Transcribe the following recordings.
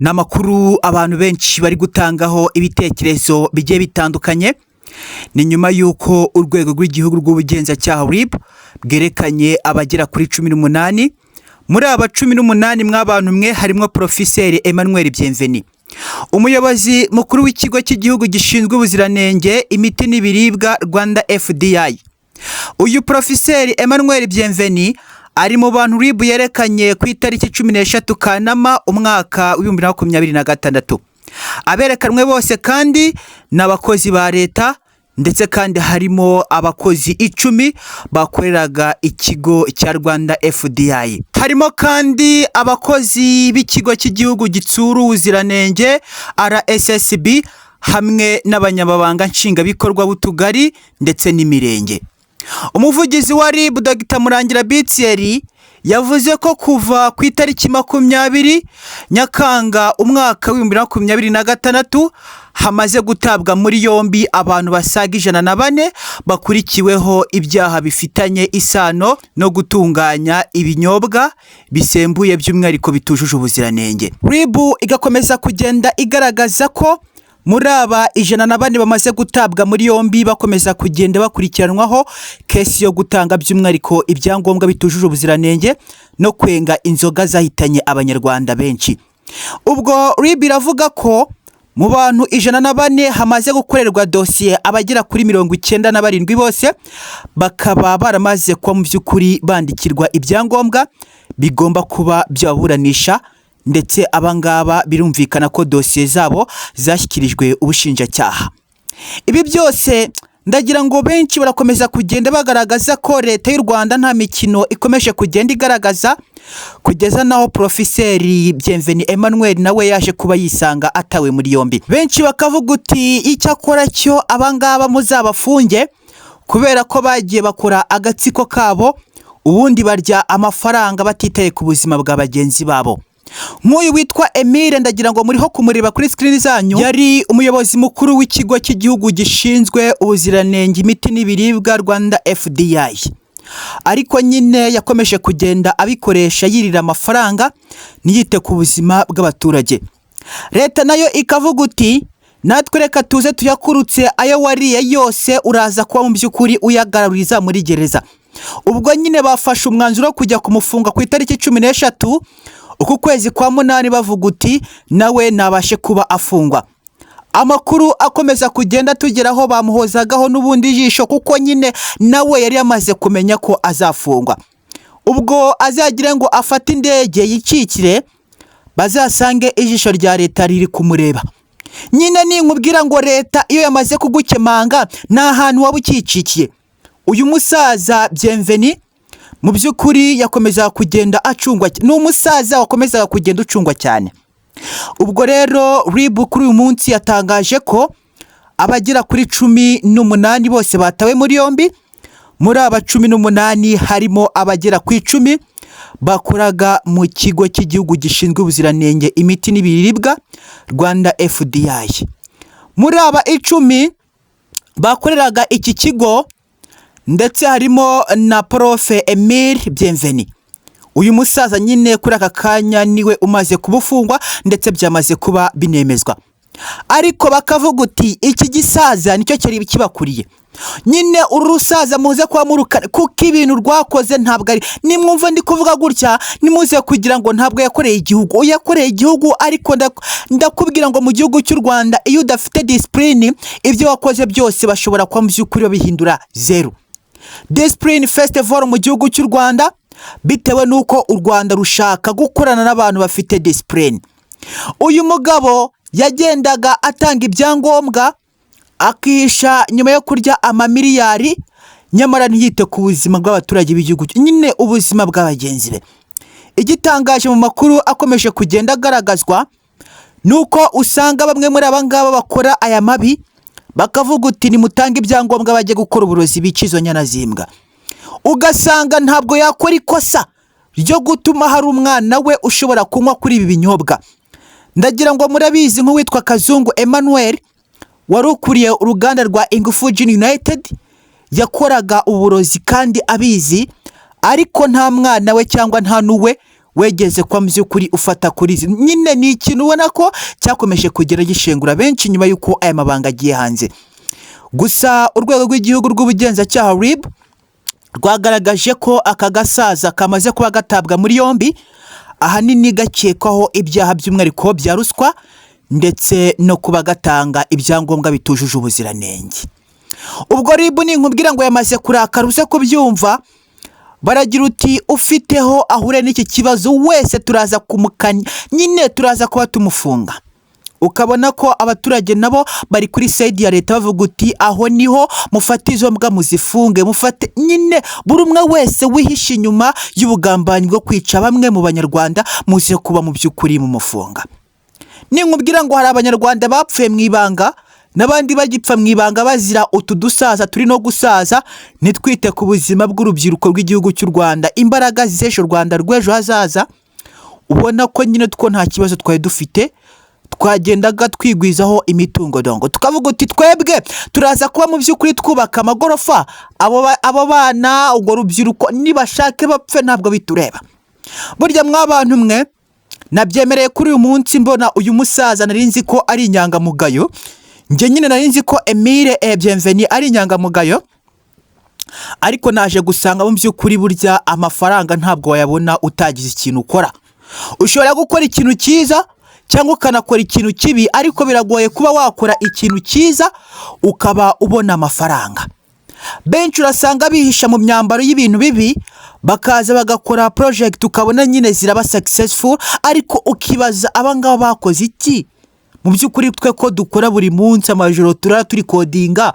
Namakuru abantu benshi bari gutangaho ibitekerezo bigiye bitandukanye ni nyuma yuko urwego rw'igihugu rw'ubugenzacyaha RIB bwerekanye abagera kuri 18 muri aba 18 mw'abantu mwe harimo Professeur Emmanuel Bienveni, umuyobozi mukuru w'ikigo cy'igihugu gishinzwe ubuziranenge imiti n'ibiribwa Rwanda FDI. Uyu Professeur Emmanuel Bienveni ari mu bantu RIB yerekanye ku itariki 13 Kanama umwaka wa 2026. Aberekanwe bose kandi n'abakozi ba leta ndetse kandi harimo abakozi 10 bakoreraga ikigo cya Rwanda FDI. Harimo kandi abakozi b'ikigo cy'igihugu gitsura ubuziranenge RSSB hamwe n'abanyamabanga nshingabikorwa b'utugari ndetse n'imirenge. Umuvugizi wa RIB Dr. Murangira Bitieri yavuze ko kuva ku itariki 20 Nyakanga umwaka wa 2026 hamaze gutabwa muri yombi abantu basaga 104 bakurikiweho ibyaha bifitanye isano no gutunganya ibinyobwa bisembuye by'umwihariko bitujuje ubuziranenge. RIB igakomeza kugenda igaragaza ko muri aba 104 bamaze gutabwa muri yombi bakomeza kugenda bakurikiranwaho kesi yo gutanga by'umwihariko ibyangombwa bitujuje ubuziranenge no kwenga inzoga zahitanye abanyarwanda benshi. Ubwo RIB iravuga ko mu bantu 104 hamaze gukorerwa dosiye abagera kuri 97 bose bakaba baramaze kwa mu by'ukuri bandikirwa ibyangombwa bigomba kuba byaburanisha, ndetse abangaba birumvikana ko dosiye zabo zashyikirijwe ubushinjacyaha. Ibi byose ndagira ngo benshi barakomeza kugenda bagaragaza ko leta y'u Rwanda nta mikino ikomeje kugenda igaragaza, kugeza naho Professeur Bienveni Emmanuel nawe yaje kuba yisanga atawe muri yombi. Benshi bakavuga uti icyakora cyo abangaba muzabafunge kubera ko bagiye bakora agatsiko kabo ubundi barya amafaranga batitaye ku buzima bwa bagenzi babo. Nk'uyu witwa Emile ndagira ngo muriho kumureba kuri screen zanyu, yari umuyobozi mukuru w'ikigo cy'igihugu gishinzwe ubuziranenge imiti n'ibiribwa Rwanda FDI. Ariko nyine yakomeje kugenda abikoresha yirira amafaranga niyite ku buzima bw'abaturage. Leta nayo ikavuga uti natwe reka tuze tuyakurutse ayo wariye yose uraza kuba mu by'ukuri uyagaruriza muri gereza. Ubwo nyine bafashe umwanzuro kujya kumufunga ku itariki 13 uku kwezi kwa 8 bavuga uti nawe nabashe kuba afungwa. Amakuru akomeza kugenda tugeraho bamuhozagaho n'ubundi jisho kuko nyine nawe yari yamaze kumenya ko azafungwa. Ubwo azagira ngo afate indege yicikire bazasange ijisho rya leta riri kumureba. Nyine ninkubwira ngo leta iyo yamaze kugukemanga nta hantu wabukicikiye. Uyu musaza Bienveni mu by'ukuri yakomeza kugenda acungwa, n'umusaza wakomeza kugenda ucungwa cyane. Ubwo rero RIB kuri uyu munsi yatangaje ko abagera kuri 18 bose batawe muri yombi. Muri aba 18 harimo abagera ku 10 bakoraga mu kigo cy'igihugu gishinzwe ubuziranenge imiti n'ibiribwa Rwanda FDI. Muri aba 10 bakoreraga iki kigo ndetse harimo na Prof Emile Bienveni. Uyu musaza nyine kuri aka kanya niwe umaze kubufungwa ndetse byamaze kuba binemezwa. Ariko bakavuga uti iki gisaza nicyo cyari kibakuriye. Nyine uru rusaza muze kwa murukane kuko ibintu rwakoze ntabwo ari nimwumva ndi kuvuga gutya nimuze kugira ngo ntabwo yakoreye igihugu. Uyakoreye igihugu ariko ndakubwira ngo mu gihugu cy'u Rwanda iyo udafite discipline ibyo wakoze byose bashobora kwa mu by'ukuri babihindura zero. Discipline festival mu gihugu cy'u Rwanda bitewe nuko u Rwanda rushaka gukorana n'abantu bafite discipline. Uyu mugabo yagendaga atanga ibyangombwa akihisha nyuma yo kurya amamiliyari nyamara ntiyite ku buzima bw'abaturage b'igihugu, nyine ubuzima bw'abagenzi be. Igitangaje mu makuru akomeje kugenda agaragazwa nuko usanga bamwe muri abangaba bakora aya mabi bakavuga uti nimutanga ibyangombwa bajye gukora uburozi bicizo nyanazimbwa. Ugasanga ntabwo yakora ikosa ryo gutuma hari umwana we ushobora kunywa kuri ibi binyobwa. Ndagira ngo murabizi nk'uwitwa Kazungu Emmanuel warukuriye uruganda rwa Ingufu Gin United yakoraga uburozi kandi abizi, ariko nta mwana we cyangwa nta nuwe wegeze kwa by'ukuri ufata kuri izi nyine ni ikintu ubona ko cyakomeje kugera gishengura benshi nyuma y'uko aya mabanga agiye hanze. Gusa urwego rw'igihugu rw'ubugenzacyaha RIB rwagaragaje ko aka gasaza kamaze kuba gatabwa muri yombi ahanini gakekwaho ibyaha by'umwihariko bya ruswa ndetse no kuba gatanga ibyangombwa bitujuje ubuziranenge. Ubwo RIB ni nkubwira ngo yamaze kurakara uze kubyumva, baragira uti ufiteho ahure n'iki kibazo wese turaza kumukanya nyine turaza kuba tumufunga. Ukabona ko abaturage nabo bari kuri side ya leta bavuga uti aho niho mufata izo mbwa muzifunge, mufate nyine buri umwe wese wihisha inyuma y'ubugambanyi bwo kwica bamwe mu banyarwanda muze kuba mu by'ukuri mu mufunga. Ni nkubwira ngo hari abanyarwanda bapfuye mu ibanga n'abandi bagipfa mu ibanga bazira utu dusaza turi no gusaza. Nitwite ku buzima bw'urubyiruko rw'igihugu cy'u Rwanda, imbaraga z'ejo Rwanda rw'ejo hazaza. Ubona ko nyine two nta kibazo twari dufite, twagendaga twigwizaho imitungo dongo tukavuga uti twebwe turaza kuba mu by'ukuri twubaka amagorofa, abo bana ubwo rubyiruko nibashake bapfe ntabwo bitureba. Burya mwabantu mwe nabyemereye kuri uyu munsi mbona uyu musaza narinzi ko ari inyangamugayo, nje nyine narinzi ko Emile Bienveni ari inyangamugayo, ariko naje gusanga mu by'ukuri burya amafaranga ntabwo wayabona utagize ikintu ukora. Ushobora gukora ikintu cyiza cyangwa ukanakora ikintu kibi, ariko biragoye kuba wakora ikintu cyiza ukaba ubona amafaranga. Benshi urasanga bihisha mu myambaro y'ibintu bibi, bakaza bagakora project ukabona nyine ziraba successful, ariko ukibaza abangaba bakoze iki? Mu by'ukuri twe ko dukora buri munsi amajoro turi kodinga,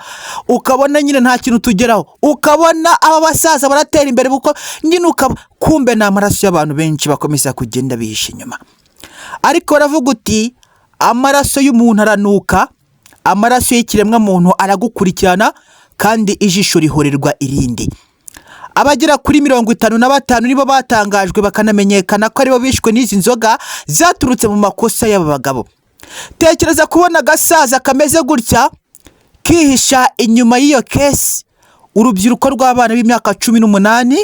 ukabona nyine nta kintu tugeraho, ukabona aba basaza baratera imbere buko nyine kumbe na amaraso y'abantu benshi bakomeza kugenda bihisha inyuma. Ariko baravuga uti amaraso y'umuntu aranuka, amaraso y'ikiremwa muntu aragukurikirana, kandi ijisho rihorerwa irindi. Abagera kuri 55 nibo batangajwe bakanamenyekana ko aribo bishwe n'izi nzoga zaturutse mu makosa y'aba bagabo. Tekereza kubona gasaza kameze gutya kihisha inyuma y'iyo case. Urubyiruko rw'abana b'imyaka 18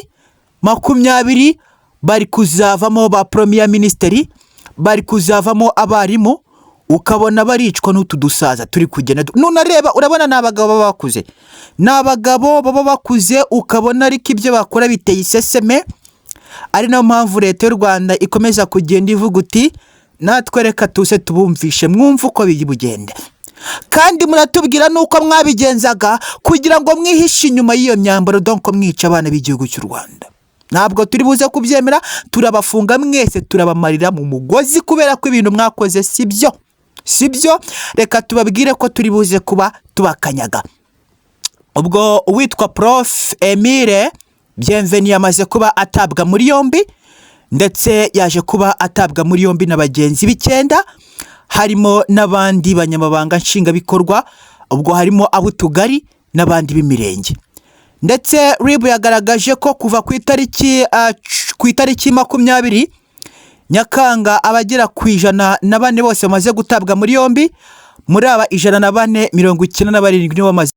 20 bari kuzavamo ba premier ministeri, bari kuzavamo abarimu, ukabona baricwa n'utu dusaza turi kugenda. Nunareba urabona n'abagabo baba bakuze, n'abagabo baba bakuze, ukabona ariko ibyo bakora biteye iseseme. Ari nayo mpamvu leta y'u Rwanda ikomeza kugenda ivuga uti natwereka tuse tubumvishe mwumva uko bigenda, kandi muratubwira nuko mwabigenzaga kugira ngo mwihishe inyuma y'iyo myambaro donko mwica abana b'igihugu cy'u Rwanda. Ntabwo turi buze kubyemera, turabafunga mwese, turabamarira mu mugozi kubera ko ibintu mwakoze sibyo. Reka tubabwire ko turi buze kuba tubakanyaga. Ubwo uwitwa Prof Emile Bienveni yamaze kuba atabwa muri yombi, ndetse yaje kuba atabwa muri yombi na bagenzi b'icyenda, harimo n'abandi banyamabanga nshingabikorwa, ubwo harimo ab'utugari n'abandi b'imirenge. Ndetse RIB yagaragaje ko kuva ku itariki 20 Nyakanga abagera ku 104 bose bamaze gutabwa muri yombi. Muri aba 104 97 nibo bamaze